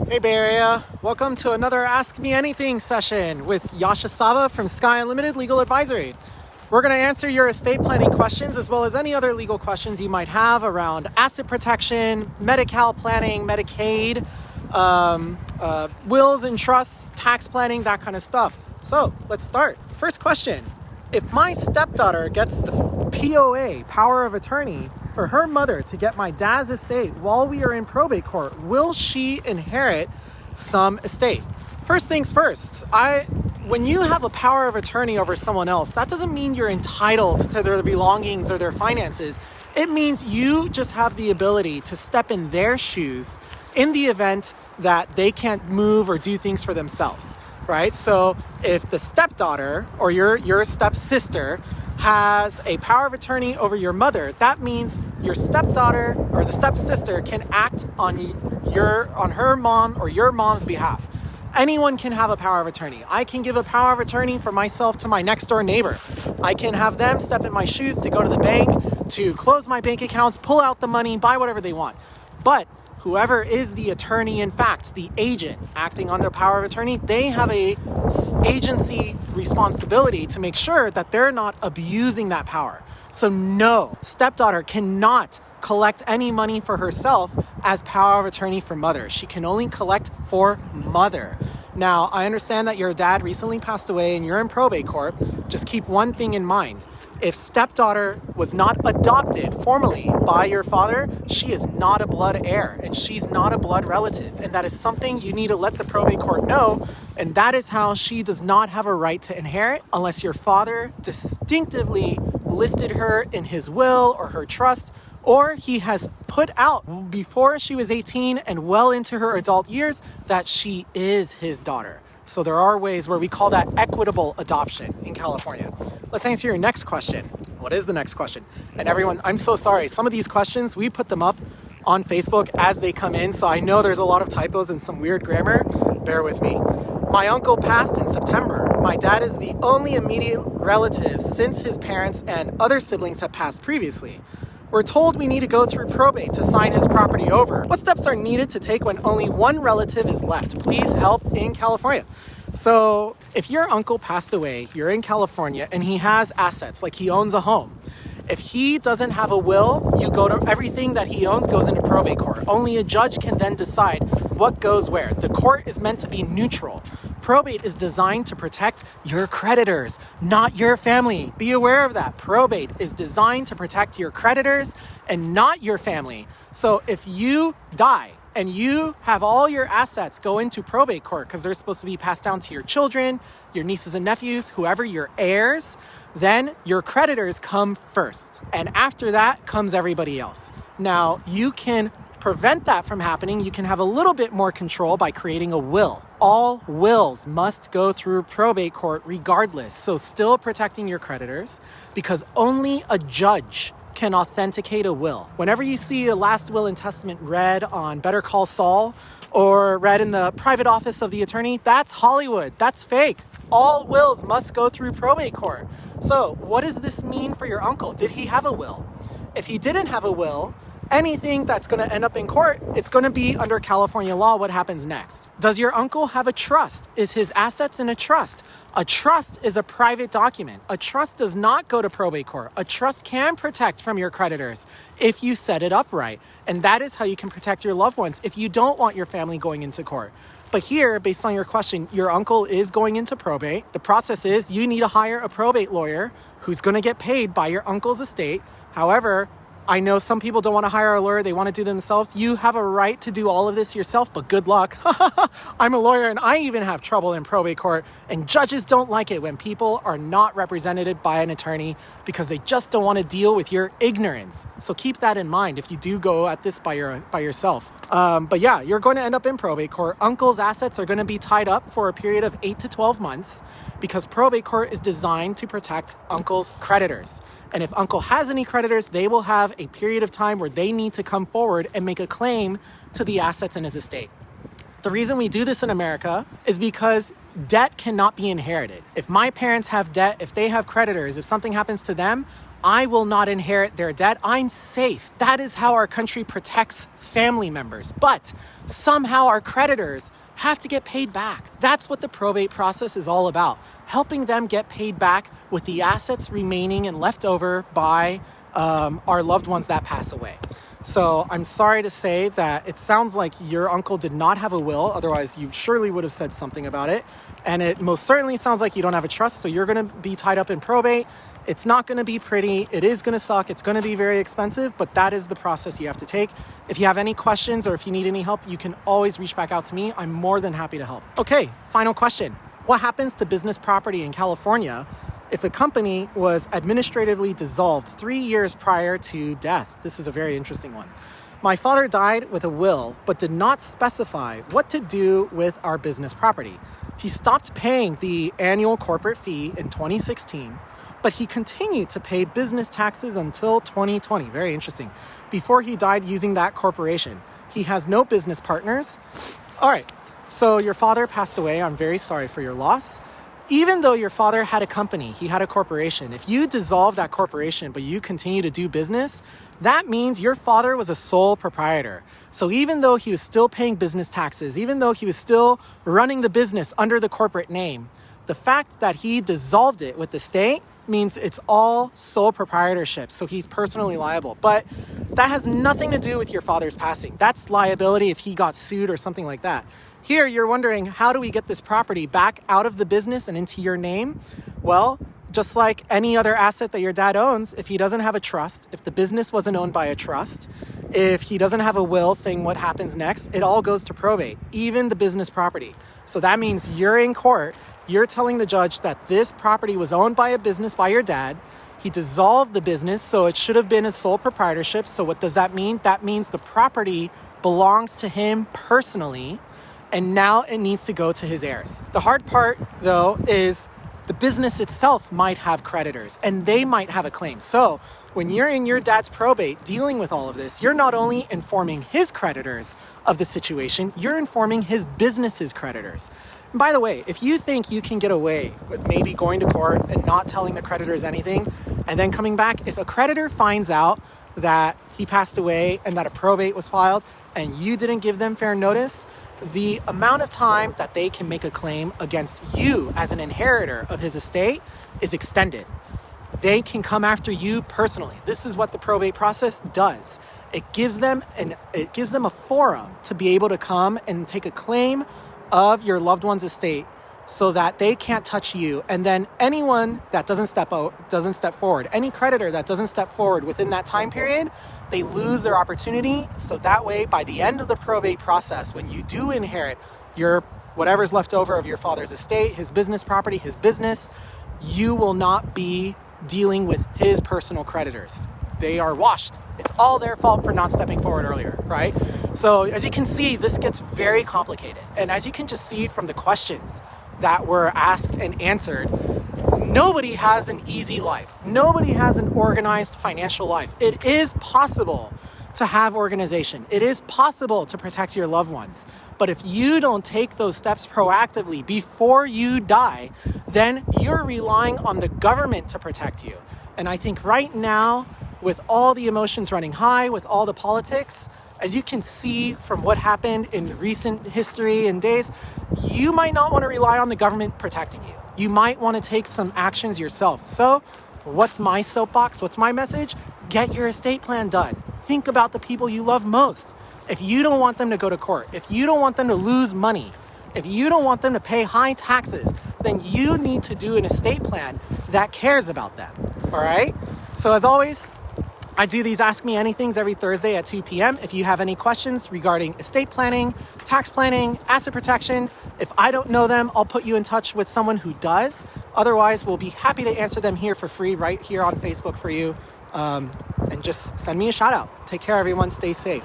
Hey Bay Area, welcome to another Ask Me Anything session with Yaasha Sabba from Sky Unlimited Legal Advisory. We're going to answer your estate planning questions as well as any other legal questions you might have around asset protection, Medi-Cal planning, Medicaid, wills and trusts, tax planning, that kind of stuff. So let's start. First question, if my stepdaughter gets the POA, power of attorney, for her mother to get my dad's estate while we are in probate court, will she inherit some estate? First things first, when you have a power of attorney over someone else, that doesn't mean you're entitled to their belongings or their finances. It means you just have the ability to step in their shoes in the event that they can't move or do things for themselves, right? So if the stepdaughter or your stepsister has a power of attorney over your mother, that means your stepdaughter or the stepsister can act on her mom or your mom's behalf. Anyone can have a power of attorney. I can give a power of attorney for myself to my next door neighbor. I can have them step in my shoes to go to the bank, to close my bank accounts, pull out the money, buy whatever they want. But whoever is the attorney, in fact, the agent acting under power of attorney, they have a agency responsibility to make sure that they're not abusing that power. So no, stepdaughter cannot collect any money for herself as power of attorney for mother. She can only collect for mother. Now, I understand that your dad recently passed away and you're in probate court. Just keep one thing in mind. If stepdaughter was not adopted formally by your father, she is not a blood heir and she's not a blood relative. And that is something you need to let the probate court know. And that is how she does not have a right to inherit unless your father distinctively listed her in his will or her trust, or he has put out before she was 18 and well into her adult years that she is his daughter. So there are ways where we call that equitable adoption in California. Let's answer your next question. What is the next question? And everyone, I'm so sorry. Some of these questions, we put them up on Facebook as they come in. So I know there's a lot of typos and some weird grammar. Bear with me. My uncle passed in September. My dad is the only immediate relative since his parents and other siblings have passed previously. We're told we need to go through probate to sign his property over. What steps are needed to take when only one relative is left? Please help in California. So if your uncle passed away, you're in California, and he has assets, like he owns a home. If he doesn't have a will, everything that he owns goes into probate court. Only a judge can then decide what goes where. The court is meant to be neutral. Probate is designed to protect your creditors, not your family. Be aware of that. Probate is designed to protect your creditors and not your family. So if you die and you have all your assets go into probate court because they're supposed to be passed down to your children, your nieces and nephews, whoever your heirs, then your creditors come first. And after that comes everybody else. Now, you can prevent that from happening. You can have a little bit more control by creating a will. All wills must go through probate court regardless. So still protecting your creditors, because only a judge can authenticate a will. Whenever you see a last will and testament read on Better Call Saul or read in the private office of the attorney, that's Hollywood. That's fake. All wills must go through probate court. So what does this mean for your uncle? Did he have a will? If he didn't have a will, anything that's going to end up in court, it's going to be under California law. What happens next? Does your uncle have a trust? Is his assets in a trust? A trust is a private document. A trust does not go to probate court. A trust can protect from your creditors if you set it up right. And that is how you can protect your loved ones if you don't want your family going into court. But here, based on your question, your uncle is going into probate. The process is you need to hire a probate lawyer who's going to get paid by your uncle's estate. However, I know some people don't want to hire a lawyer. They want to do themselves. You have a right to do all of this yourself, but good luck. I'm a lawyer and I even have trouble in probate court, and judges don't like it when people are not represented by an attorney because they just don't want to deal with your ignorance. So keep that in mind if you do go at this by yourself. But yeah, you're going to end up in probate court. Uncle's assets are going to be tied up for a period of 8 to 12 months because probate court is designed to protect uncle's creditors. And if uncle has any creditors, they will have a period of time where they need to come forward and make a claim to the assets in his estate. The reason we do this in America is because debt cannot be inherited. If my parents have debt, if they have creditors, if something happens to them, I will not inherit their debt. I'm safe. That is how our country protects family members. But somehow our creditors have to get paid back. That's what the probate process is all about. Helping them get paid back with the assets remaining and left over by our loved ones that pass away. So I'm sorry to say that it sounds like your uncle did not have a will. Otherwise, you surely would have said something about it. And it most certainly sounds like you don't have a trust. So you're going to be tied up in probate. It's not going to be pretty. It is going to suck. It's going to be very expensive, but that is the process you have to take. If you have any questions or if you need any help, you can always reach back out to me. I'm more than happy to help. Okay, final question. What happens to business property in California if a company was administratively dissolved 3 years prior to death? This is a very interesting one. My father died with a will, but did not specify what to do with our business property. He stopped paying the annual corporate fee in 2016, but he continued to pay business taxes until 2020. Very interesting. Before he died using that corporation. He has no business partners. All right, so your father passed away. I'm very sorry for your loss. Even though your father had a company, he had a corporation, if you dissolve that corporation, but you continue to do business, that means your father was a sole proprietor. So even though he was still paying business taxes, even though he was still running the business under the corporate name, the fact that he dissolved it with the state means it's all sole proprietorship. So he's personally liable. But that has nothing to do with your father's passing. That's liability if he got sued or something like that. Here, you're wondering, how do we get this property back out of the business and into your name? Well, just like any other asset that your dad owns, if he doesn't have a trust, if the business wasn't owned by a trust, if he doesn't have a will saying what happens next, it all goes to probate, even the business property. So that means you're in court, you're telling the judge that this property was owned by a business by your dad. He dissolved the business, so it should have been a sole proprietorship. So what does that mean? That means the property belongs to him personally, and now it needs to go to his heirs. The hard part, though, is the business itself might have creditors, and they might have a claim. So when you're in your dad's probate dealing with all of this, you're not only informing his creditors of the situation, you're informing his business's creditors. And by the way, if you think you can get away with maybe going to court and not telling the creditors anything, and then coming back, if a creditor finds out that he passed away and that a probate was filed, and you didn't give them fair notice, the amount of time that they can make a claim against you as an inheritor of his estate is extended. They can come after you personally. This is what the probate process does. It gives them a forum to be able to come and take a claim of your loved one's estate so that they can't touch you. And then anyone that doesn't step forward, any creditor that doesn't step forward within that time period, they lose their opportunity. So that way, by the end of the probate process, when you do inherit your whatever's left over of your father's estate, his business property, his business, you will not be dealing with his personal creditors. They are washed. It's all their fault for not stepping forward earlier, right? So as you can see, this gets very complicated. And as you can just see from the questions that were asked and answered, nobody has an easy life. Nobody has an organized financial life. It is possible to have organization. It is possible to protect your loved ones. But if you don't take those steps proactively before you die, then you're relying on the government to protect you. And I think right now, with all the emotions running high, with all the politics, as you can see from what happened in recent history and days, you might not want to rely on the government protecting you. You might want to take some actions yourself. So what's my soapbox? What's my message? Get your estate plan done. Think about the people you love most. If you don't want them to go to court, if you don't want them to lose money, if you don't want them to pay high taxes, then you need to do an estate plan that cares about them. All right? So as always, I do these Ask Me Anythings every Thursday at 2 p.m. If you have any questions regarding estate planning, tax planning, asset protection, if I don't know them, I'll put you in touch with someone who does. Otherwise, we'll be happy to answer them here for free right here on Facebook for you. And just send me a shout out. Take care, everyone. Stay safe.